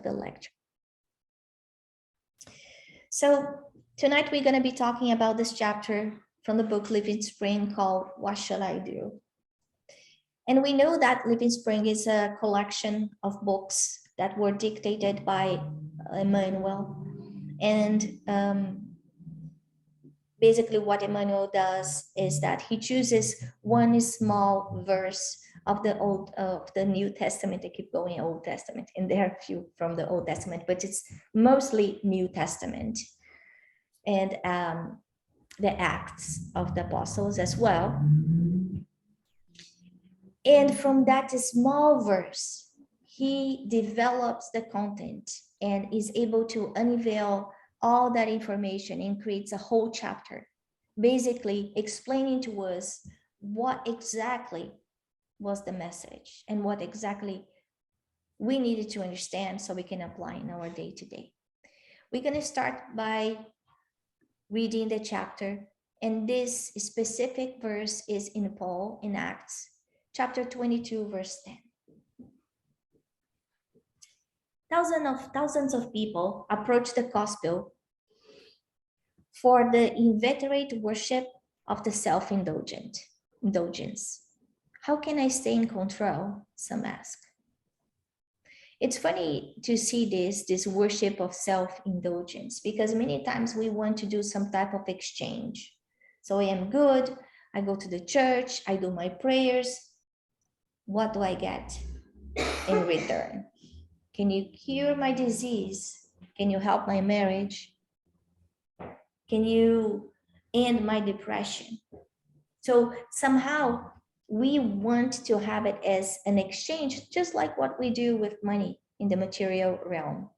the lecture. So tonight we're going to be talking about this chapter from the book Living Spring called What Shall I Do? And we know that Living Spring is a collection of books that were dictated by Emmanuel. And basically what Emmanuel does is that he chooses one small verse of the New Testament. I keep going Old Testament, and there are a few from the Old Testament, but it's mostly New Testament, and the Acts of the Apostles as well. And from that small verse, he develops the content and is able to unveil all that information and creates a whole chapter, basically explaining to us what exactly was the message and what exactly we needed to understand so we can apply in our day-to-day. We're going to start by reading the chapter, and this specific verse is in Paul in Acts chapter 22, verse 10. Thousands of people approach the gospel for the inveterate worship of the self-indulgence. How can I stay in control? Some ask. It's funny to see this worship of self-indulgence, because many times we want to do some type of exchange. So I am good, I go to the church, I do my prayers. What do I get in return? Can you cure my disease? Can you help my marriage? Can you end my depression? So somehow we want to have it as an exchange, just like what we do with money in the material realm.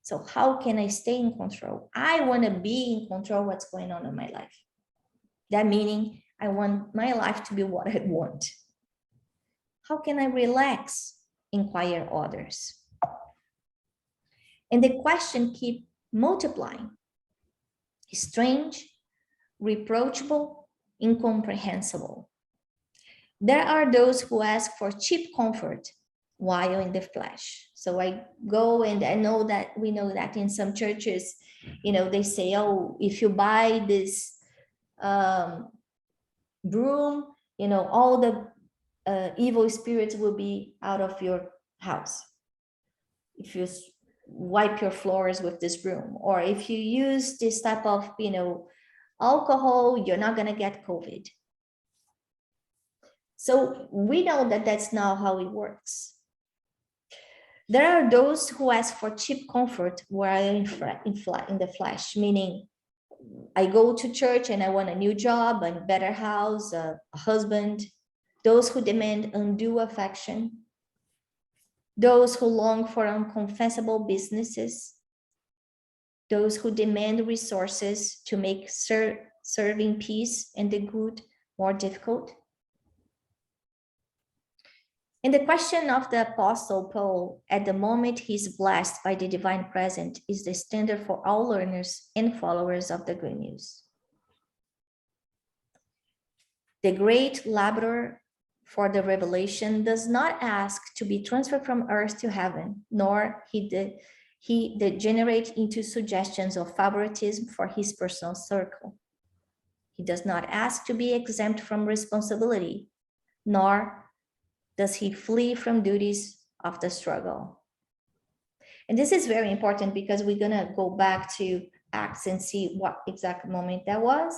So how can I stay in control? I want to be in control of what's going on in my life. That meaning I want my life to be what I want. How can I relax? Inquire others. And the question keep multiplying. Strange, reproachable, incomprehensible. There are those who ask for cheap comfort while in the flesh. So I go, and I know that we know that in some churches, they say, oh, if you buy this broom, all the evil spirits will be out of your house. If you wipe your floors with this broom, or if you use this type of, alcohol, you're not going to get COVID. So we know that that's not how it works. There are those who ask for cheap comfort while in the flesh, meaning I go to church and I want a new job, a better house, a husband. Those who demand undue affection. Those who long for unconfessable businesses. Those who demand resources to make serving peace and the good more difficult. And the question of the Apostle Paul at the moment he's blessed by the divine presence is the standard for all learners and followers of the good news. The great laborer for the revelation does not ask to be transferred from earth to heaven, nor he degenerate into suggestions of favoritism for his personal circle. He does not ask to be exempt from responsibility, nor does he flee from duties of the struggle. And this is very important because we're going to go back to Acts and see what exact moment that was.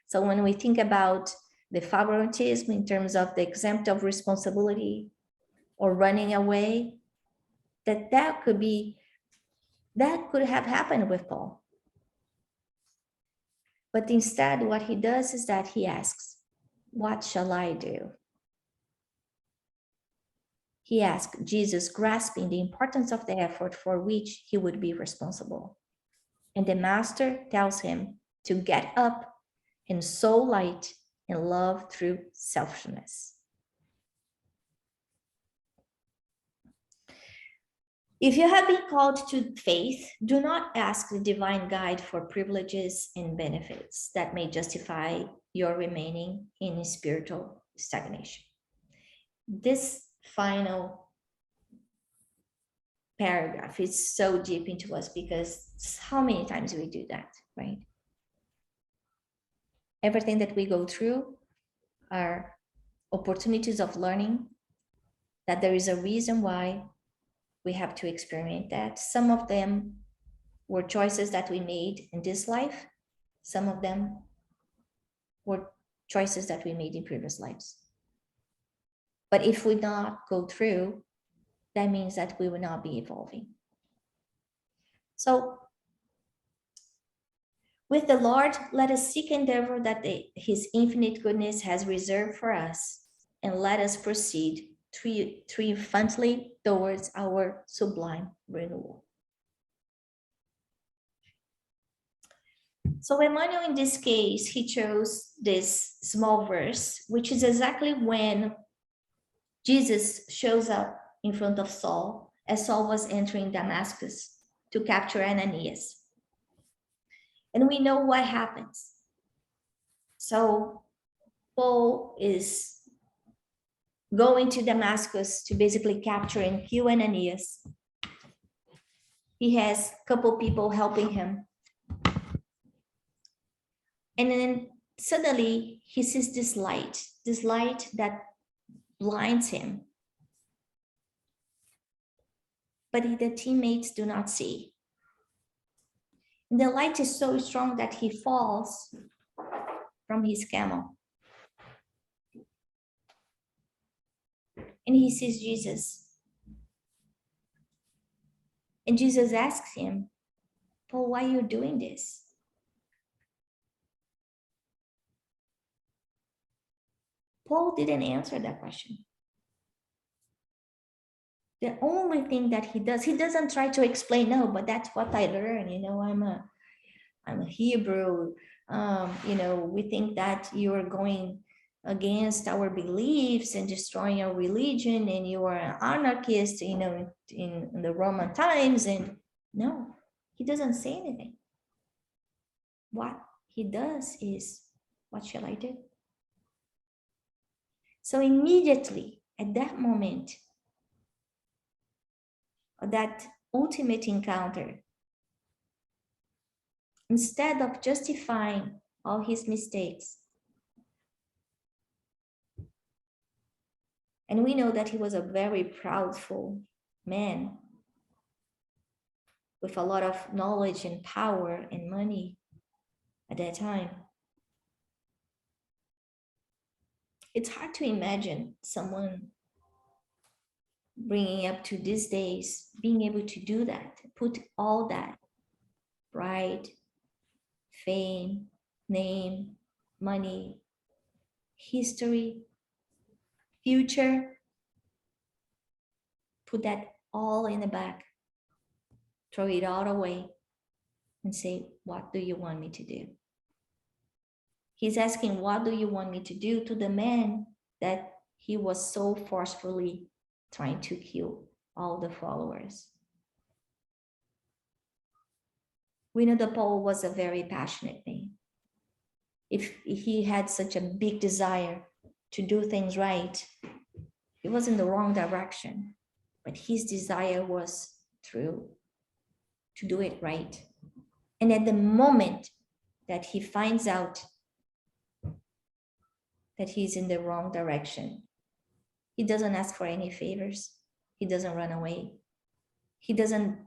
So when we think about the favoritism in terms of the exempt of responsibility or running away, that could have happened with Paul. But instead, what he does is that he asks, what shall I do? He asked Jesus, grasping the importance of the effort for which he would be responsible. And the master tells him to get up and sow light and love through selfishness. If you have been called to faith, do not ask the divine guide for privileges and benefits that may justify your remaining in spiritual stagnation. This final paragraph. It's so deep into us because how many times we do that, right? Everything that we go through are opportunities of learning, that there is a reason why we have to experiment that. Some of them were choices that we made in this life. Some of them were choices that we made in previous lives. But if we not go through, that means that we will not be evolving. So with the Lord, let us seek endeavor that his infinite goodness has reserved for us, and let us proceed triumphantly towards our sublime renewal. So Emmanuel, in this case, he chose this small verse, which is exactly when Jesus shows up in front of Saul as Saul was entering Damascus to capture Ananias. And we know what happens. So Paul is going to Damascus to basically capture and kill Ananias. He has a couple people helping him. And then suddenly he sees this light that blinds him. But the teammates do not see. And the light is so strong that he falls from his camel. And he sees Jesus. And Jesus asks him, Paul, why are you doing this? Paul didn't answer that question. The only thing that he doesn't try to explain, no, but that's what I learned. I'm a Hebrew. We think that you are going against our beliefs and destroying our religion, and you are an anarchist, in the Roman times. And no, he doesn't say anything. What he does is, what shall I do? So immediately at that moment, that ultimate encounter, instead of justifying all his mistakes, and we know that he was a very proudful man with a lot of knowledge and power and money at that time. It's hard to imagine someone bringing up to these days, being able to do that, put all that pride, fame, name, money, history, future, put that all in the back, throw it all away, and say, what do you want me to do? He's asking, what do you want me to do, to the man that he was so forcefully trying to kill all the followers. We know that Paul was a very passionate man. If he had such a big desire to do things right, he was in the wrong direction, but his desire was true, to do it right. And at the moment that he finds out that he's in the wrong direction, he doesn't ask for any favors. He doesn't run away. He doesn't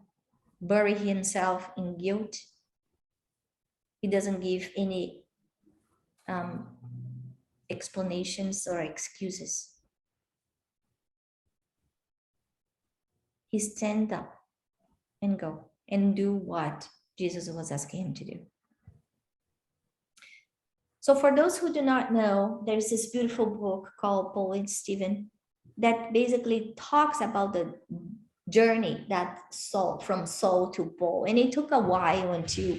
bury himself in guilt. He doesn't give any explanations or excuses. He stands up and go and do what Jesus was asking him to do. So for those who do not know, there's this beautiful book called Paul and Stephen that basically talks about the journey that from Saul to Paul. And it took a while until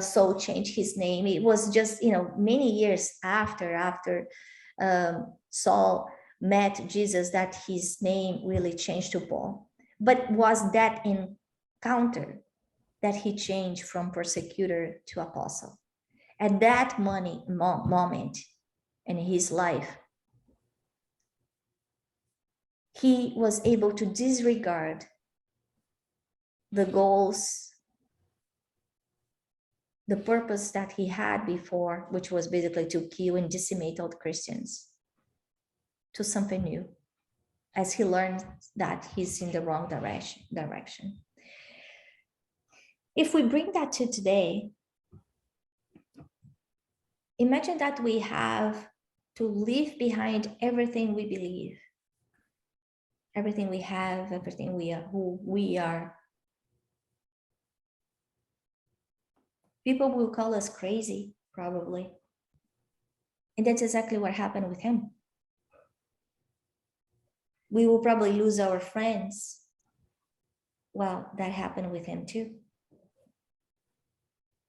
Saul changed his name. It was just, many years after Saul met Jesus that his name really changed to Paul. But was that encounter that he changed from persecutor to apostle. At that moment in his life, he was able to disregard the goals, the purpose that he had before, which was basically to kill and decimate all the Christians, to something new, as he learned that he's in the wrong direction. If we bring that to today, imagine that we have to leave behind everything we believe, everything we have, everything we are, who we are. People will call us crazy, probably. And that's exactly what happened with him. We will probably lose our friends. Well, that happened with him too.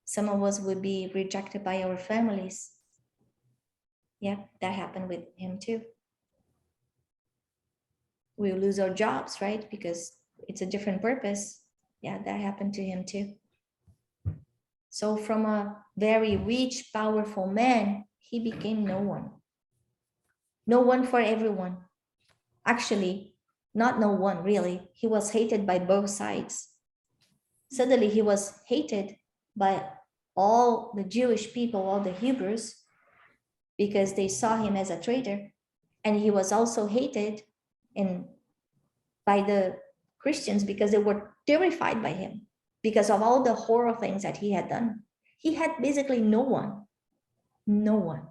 Some of us would be rejected by our families. Yeah, that happened with him too. We'll lose our jobs, right? Because it's a different purpose. Yeah, that happened to him too. So from a very rich, powerful man, he became no one. No one for everyone. Actually, not no one really. He was hated by both sides. Suddenly he was hated by all the Jewish people, all the Hebrews, because they saw him as a traitor. And he was also hated by the Christians because they were terrified by him because of all the horrible things that he had done. He had basically no one. No one.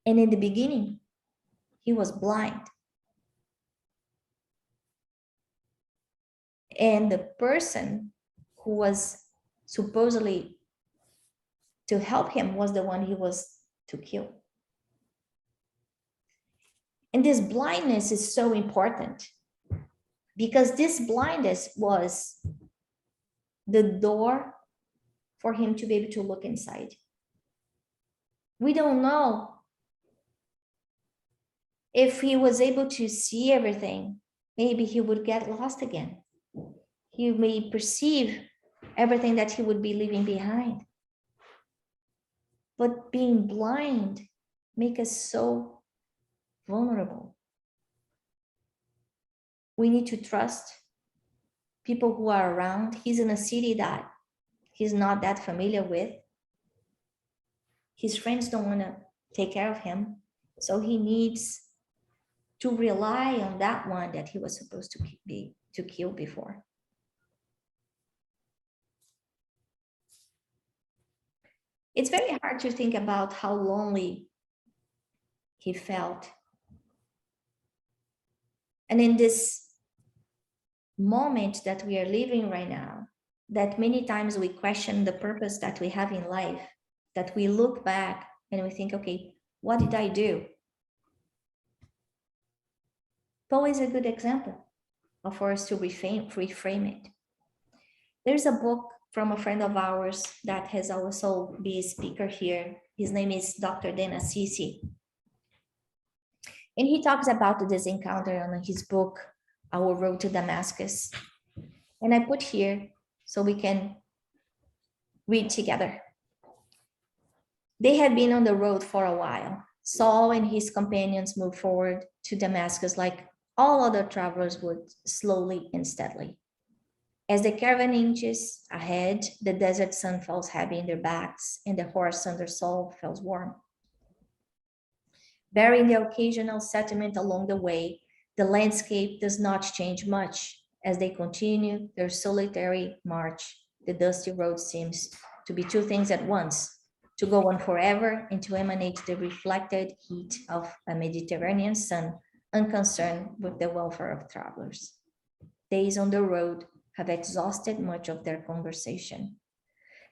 And in the beginning, he was blind. And the person who was supposedly to help him was the one he was to kill. And this blindness is so important because this blindness was the door for him to be able to look inside. We don't know if he was able to see everything, maybe he would get lost again. He may perceive everything that he would be leaving behind. But being blind makes us so vulnerable. We need to trust people who are around. He's in a city that he's not that familiar with. His friends don't want to take care of him. So he needs to rely on that one that he was supposed to kill before. It's very hard to think about how lonely he felt. And in this moment that we are living right now, that many times we question the purpose that we have in life, that we look back and we think, okay, what did I do? Paul is a good example for us to reframe it. There's a book from a friend of ours that has also been a speaker here. His name is Dr. Dan Assisi. And he talks about this encounter on his book, Our Road to Damascus. And I put here so we can read together. They had been on the road for a while. Saul and his companions moved forward to Damascus like all other travelers would, slowly and steadily. As the caravan inches ahead, the desert sun falls heavy in their backs and the horse under Saul feels warm. Barring the occasional settlement along the way, the landscape does not change much. As they continue their solitary march, the dusty road seems to be two things at once, to go on forever and to emanate the reflected heat of a Mediterranean sun, unconcerned with the welfare of travelers. Days on the road have exhausted much of their conversation.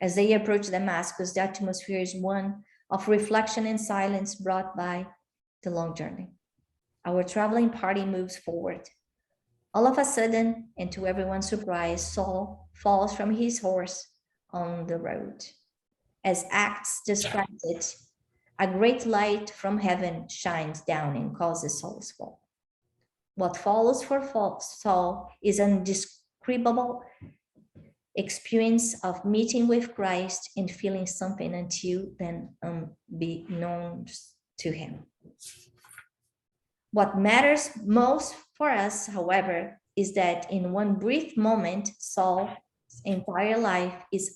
As they approach Damascus, the atmosphere is one of reflection and silence brought by the long journey. Our traveling party moves forward. All of a sudden, and to everyone's surprise, Saul falls from his horse on the road. As Acts describes it, a great light from heaven shines down and causes Saul's fall. What follows for Saul is an indescribable experience of meeting with Christ and feeling something until then unbeknownst to him. What matters most for us, however, is that in one brief moment, Saul's entire life is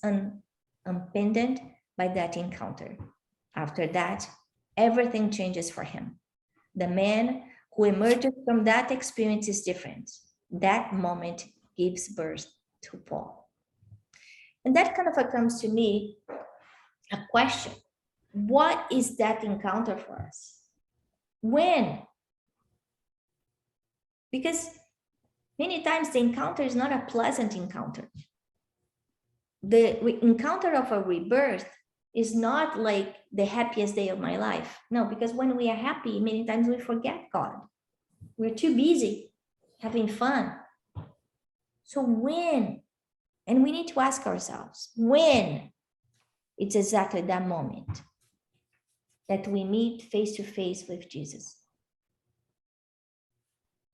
unpinned by that encounter. After that, everything changes for him. The man who emerges from that experience is different. That moment gives birth to Paul. And that kind of comes to me a question. What is that encounter for us? When? Because many times the encounter is not a pleasant encounter. The encounter of a rebirth is not like the happiest day of my life. No, because when we are happy, many times we forget God. We're too busy having fun. So when? And we need to ask ourselves, when? It's exactly that moment that we meet face to face with Jesus.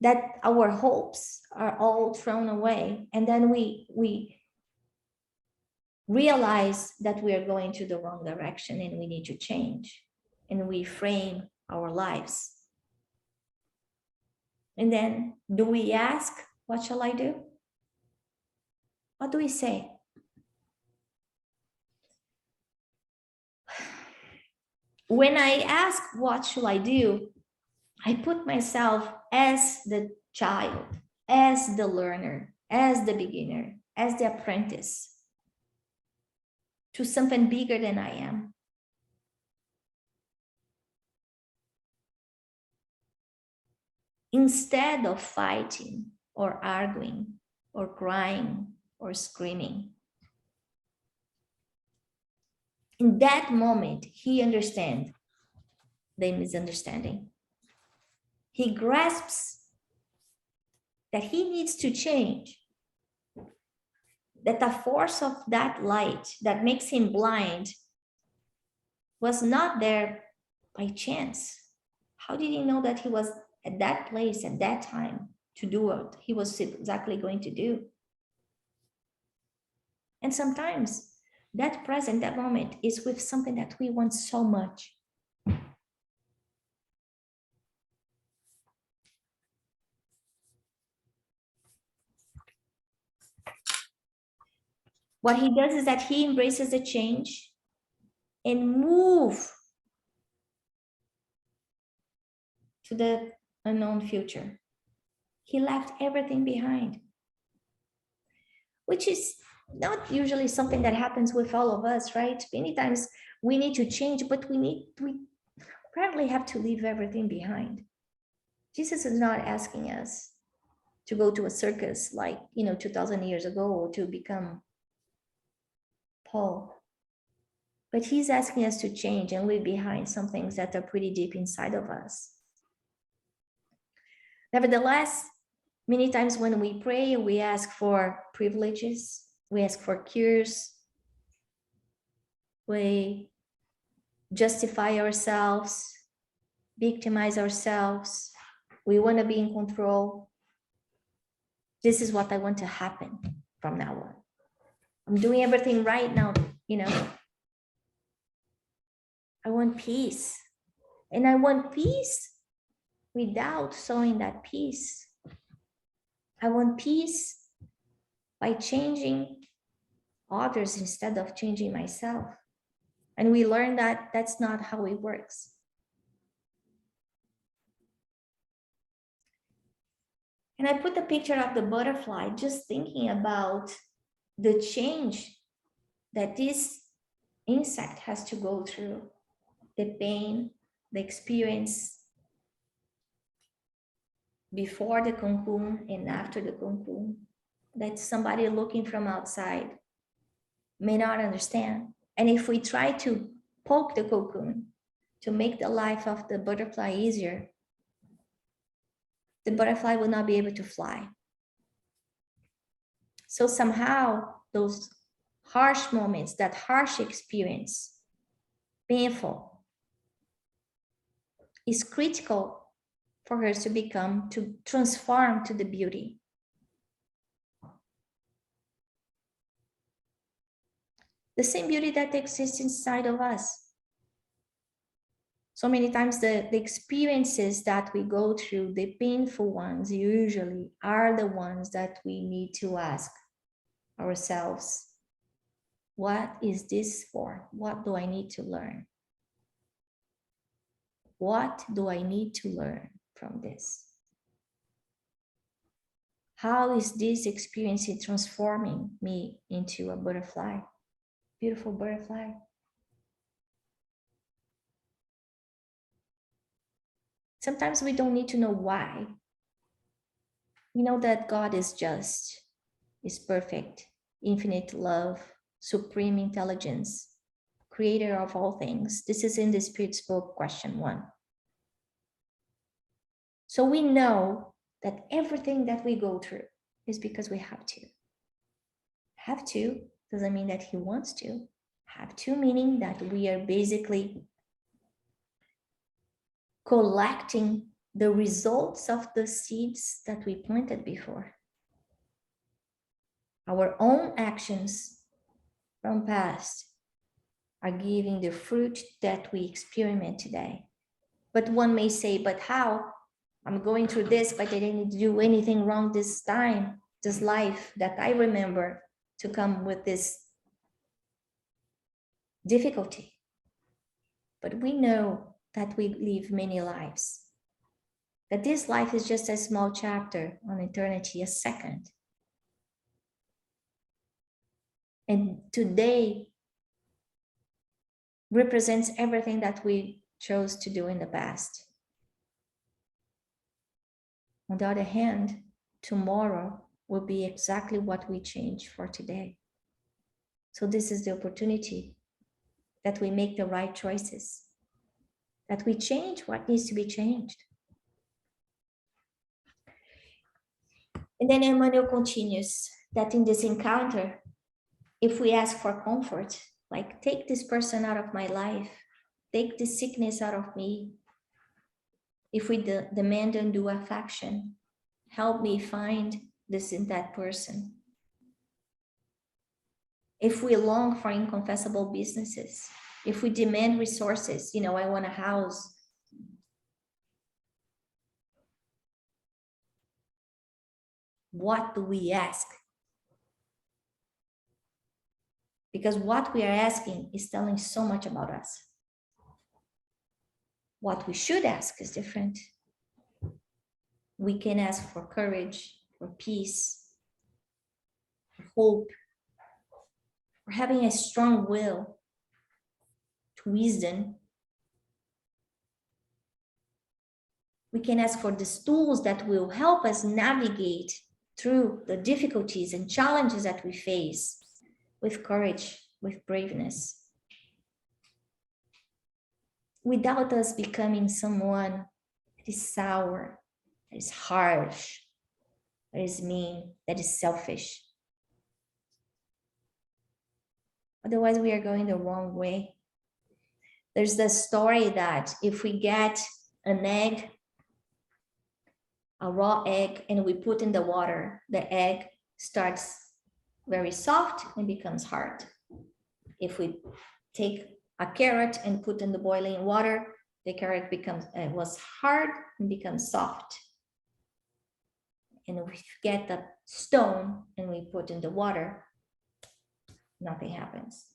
That our hopes are all thrown away. And then we realize that we are going to the wrong direction and we need to change. And we frame our lives. And then do we ask, what shall I do? What do we say? When I ask, what shall I do? I put myself as the child, as the learner, as the beginner, as the apprentice to something bigger than I am. Instead of fighting or arguing or crying or screaming. In that moment, he understands the misunderstanding. He grasps that he needs to change, that the force of that light that makes him blind was not there by chance. How did he know that he was at that place at that time to do what he was exactly going to do? And sometimes that present, that moment is with something that we want so much. What he does is that he embraces the change and move to the unknown future. He left everything behind, which is not usually something that happens with all of us, right? Many times we need to change, but we apparently have to leave everything behind. Jesus is not asking us to go to a circus like, 2000 years ago, or to become Paul. But he's asking us to change and leave behind some things that are pretty deep inside of us. Nevertheless, many times when we pray, we ask for privileges, we ask for cures, we justify ourselves, victimize ourselves, we want to be in control. This is what I want to happen from now on. I'm doing everything right now, I want peace. And I want peace without sowing that peace. I want peace by changing others instead of changing myself. And we learn that that's not how it works. And I put the picture of the butterfly, just thinking about the change that this insect has to go through, the pain, the experience before the cocoon and after the cocoon, that somebody looking from outside may not understand. And if we try to poke the cocoon to make the life of the butterfly easier, the butterfly will not be able to fly. So somehow those harsh moments, that harsh experience, painful, is critical for her to transform to the beauty. The same beauty that exists inside of us. So many times the experiences that we go through, the painful ones, usually are the ones that we need to ask ourselves, what is this for? What do I need to learn? What do I need to learn from this? How is this experience transforming me into a butterfly? Beautiful butterfly. Sometimes we don't need to know why. We know that God is just, is perfect, infinite love, supreme intelligence, creator of all things. This is in the Spirit's book, question 1. So we know that everything that we go through is because we have to. Have to doesn't mean that he wants to. Have to meaning that we are basically collecting the results of the seeds that we planted before. Our own actions from past are giving the fruit that we experiment today. But one may say, but how? I'm going through this, but I didn't do anything wrong this time, this life that I remember to come with this difficulty. But we know that we live many lives, that this life is just a small chapter on eternity, a second. And today represents everything that we chose to do in the past. On the other hand, tomorrow will be exactly what we change for today. So this is the opportunity that we make the right choices, that we change what needs to be changed. And then Emmanuel continues that in this encounter, if we ask for comfort, like take this person out of my life, take this sickness out of me. If we demand undue affection, help me find this in that person. If we long for inconfessable businesses, if we demand resources, I want a house. What do we ask? Because what we are asking is telling so much about us. What we should ask is different. We can ask for courage, for peace, for hope, for having a strong will, to wisdom. We can ask for these tools that will help us navigate through the difficulties and challenges that we face with courage, with braveness, without us becoming someone that is sour, that is harsh, that is mean, that is selfish. Otherwise, we are going the wrong way. There's the story that if we get an egg, a raw egg, and we put in the water, the egg starts very soft and becomes hard. If we take a carrot and put in the boiling water, the carrot was hard and becomes soft. And if we get the stone and we put in the water, nothing happens.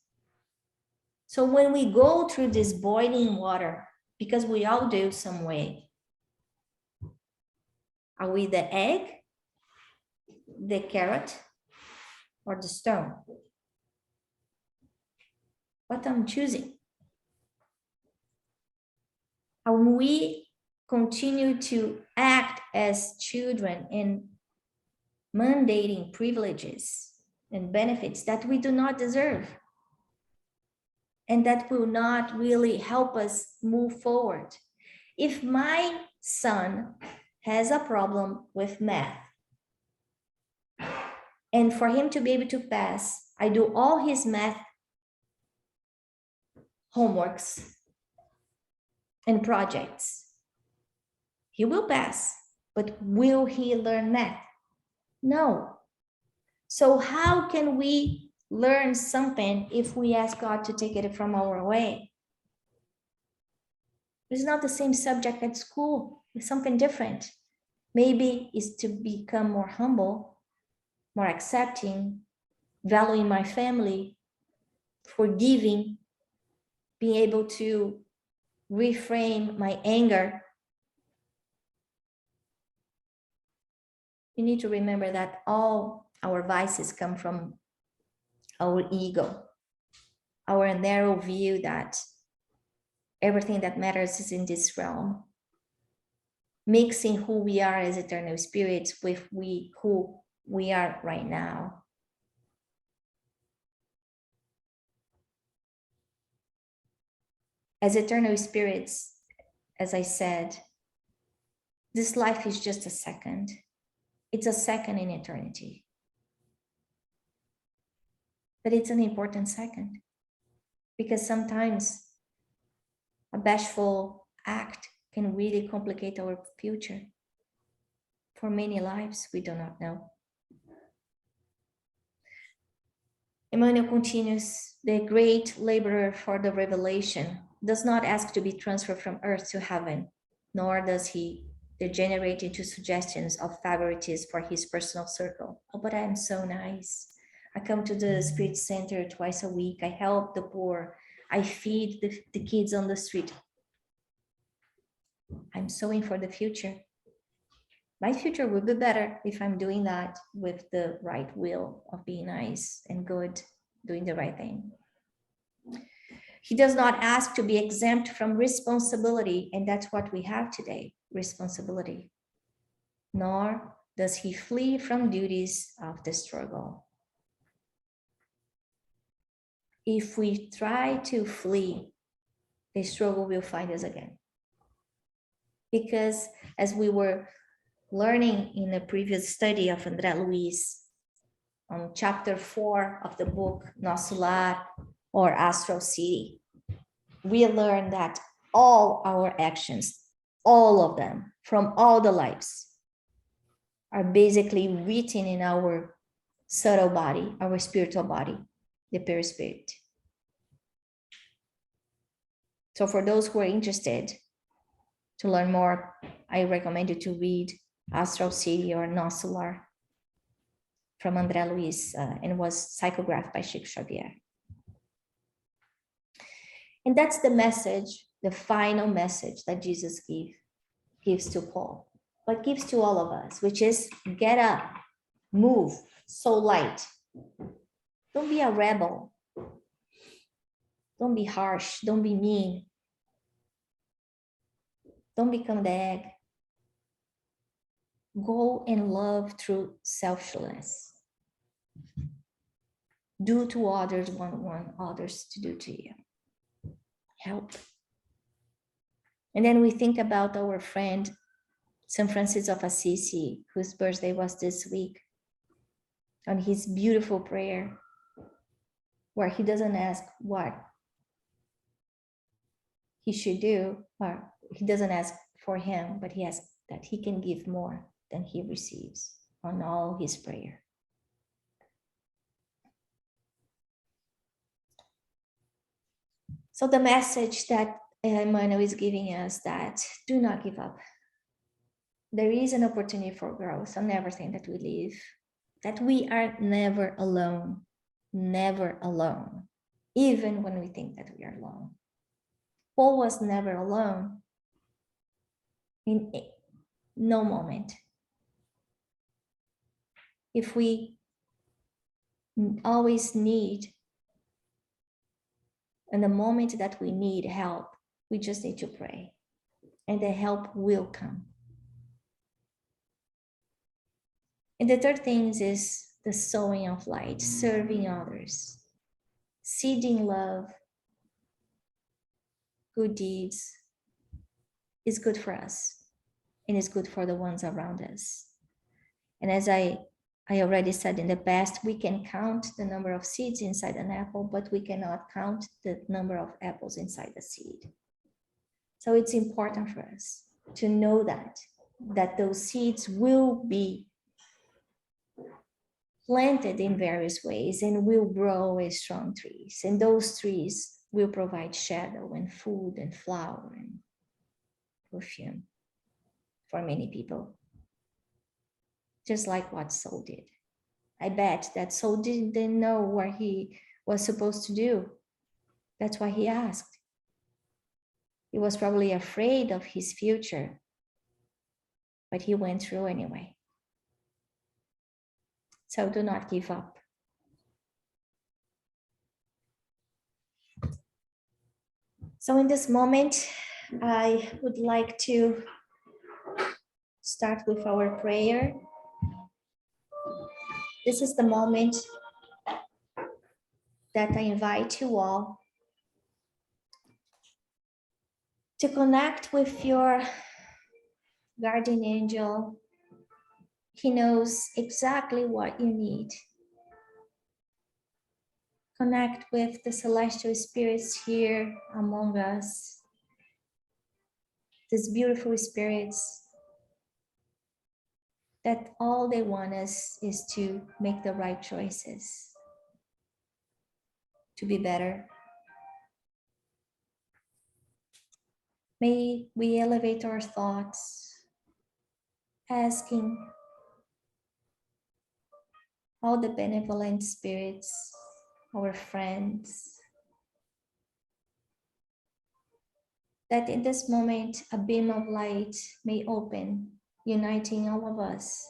So when we go through this boiling water, because we all do some way, are we the egg, the carrot, or the stone? What I'm choosing? And we continue to act as children in mandating privileges and benefits that we do not deserve, and that will not really help us move forward. If my son has a problem with math, and for him to be able to pass, I do all his math homeworks and projects, he will pass, but will he learn math? No. So how can we learn something if we ask God to take it from our way? It's not the same subject at school. It's something different. Maybe it's to become more humble, more accepting, valuing my family, forgiving, being able to reframe my anger. You need to remember that all our vices come from our ego, our narrow view that everything that matters is in this realm, mixing who we are as eternal spirits with who we are right now. As eternal spirits, as I said, this life is just a second. It's a second in eternity. But it's an important second, because sometimes a bashful act can really complicate our future. For many lives, we do not know. Emmanuel continues, the great laborer for the revelation does not ask to be transferred from earth to heaven, nor does he degenerate into suggestions of favoritism for his personal circle. Oh, but I am so nice. I come to the Spirit Center twice a week. I help the poor. I feed the kids on the street. I'm sowing for the future. My future will be better if I'm doing that with the right will of being nice and good, doing the right thing. He does not ask to be exempt from responsibility, and that's what we have today, responsibility. Nor does he flee from duties of the struggle. If we try to flee, the struggle will find us again. Because as we were learning in a previous study of André Luiz on chapter 4 of the book Nosso Lar or Astral City, we learned that all our actions, all of them, from all the lives, are basically written in our subtle body, our spiritual body, the perispirit. So for those who are interested to learn more, I recommend you to read Astral City or Nosso Lar from André Luiz, and was psychographed by Chico Xavier. And that's the message, the final message that Jesus gives to Paul, but gives to all of us, which is get up, move, so light. Don't be a rebel. Don't be harsh. Don't be mean. Don't become the egg. Go and love through selflessness. Do to others what you want others to do to you. Help. And then we think about our friend, St. Francis of Assisi, whose birthday was this week, on his beautiful prayer, where he doesn't ask what he should do, or he doesn't ask for him, but he asks that he can give more than he receives on all his prayer. So the message that Emmanuel is giving us, that do not give up. There is an opportunity for growth on everything that we live, that we are never alone, even when we think that we are alone. Paul was never alone in no moment. If we always need, in the moment that we need help, we just need to pray, and the help will come. And the third thing is the sowing of light, serving others, seeding love, good deeds is good for us, and is good for the ones around us. And as I already said in the past, we can count the number of seeds inside an apple, but we cannot count the number of apples inside the seed. So it's important for us to know that those seeds will be planted in various ways and will grow as strong trees. And those trees will provide shadow and food and flower and perfume for many people, just like what Saul did. I bet that Saul didn't know what he was supposed to do. That's why he asked. He was probably afraid of his future, but he went through anyway. So do not give up. So in this moment, I would like to start with our prayer. This is the moment that I invite you all to connect with your guardian angel. He knows exactly what you need. Connect with the celestial spirits here among us. These beautiful spirits that all they want us is to make the right choices, to be better. May we elevate our thoughts, asking all the benevolent spirits, our friends, that in this moment a beam of light may open, uniting all of us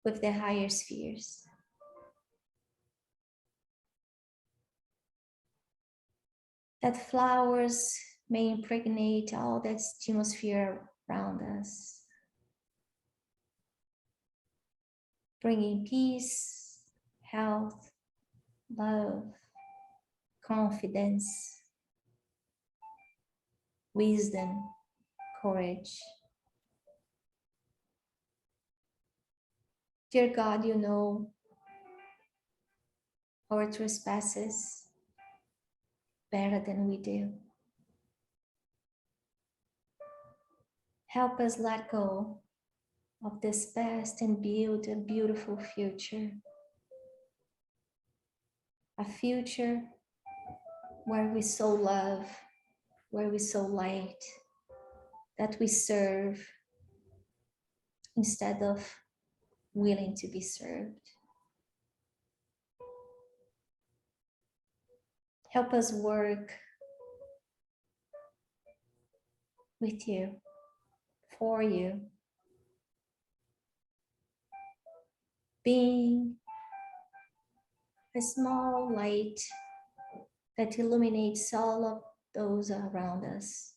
with the higher spheres. That flowers may impregnate all that atmosphere around us, bringing peace, health, love, confidence, wisdom, courage. Dear God, you know our trespasses better than we do. Help us let go of this past and build a beautiful future. A future where we sow love, where we sow light, that we serve instead of willing to be served. Help us work with you, for you, being a small light that illuminates all of those around us.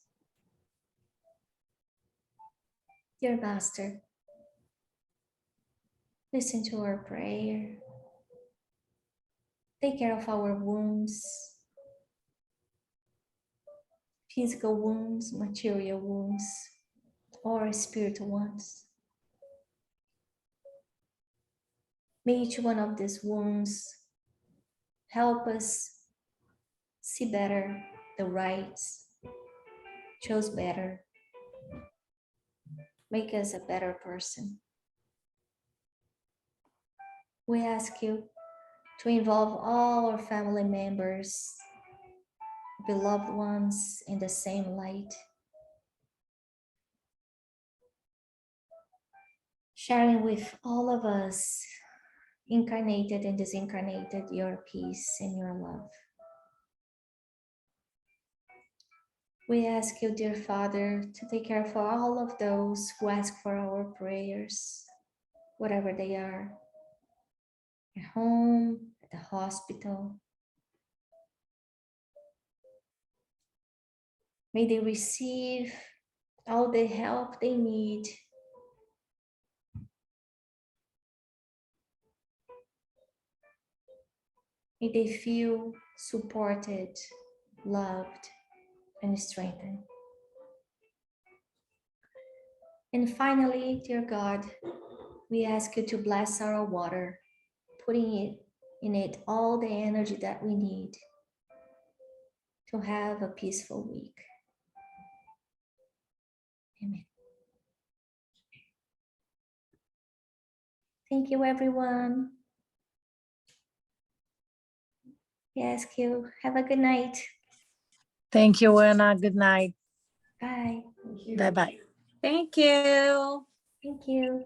Dear Master, listen to our prayer. Take care of our wounds, physical wounds, material wounds, or spiritual ones. May each one of these wounds help us see better the rights, choose better, make us a better person. We ask you to involve all our family members, beloved ones in the same light, sharing with all of us, incarnated and disincarnated, your peace and your love. We ask you, dear Father, to take care of all of those who ask for our prayers, whatever they are, at home, at the hospital. May they receive all the help they need. May they feel supported, loved, and strengthened. And finally, dear God, we ask you to bless our water, putting in it all the energy that we need to have a peaceful week. Amen. Thank you, everyone. We ask you, have a good night. Thank you, Anna. Good night. Bye. Bye-bye. Thank you. Thank you.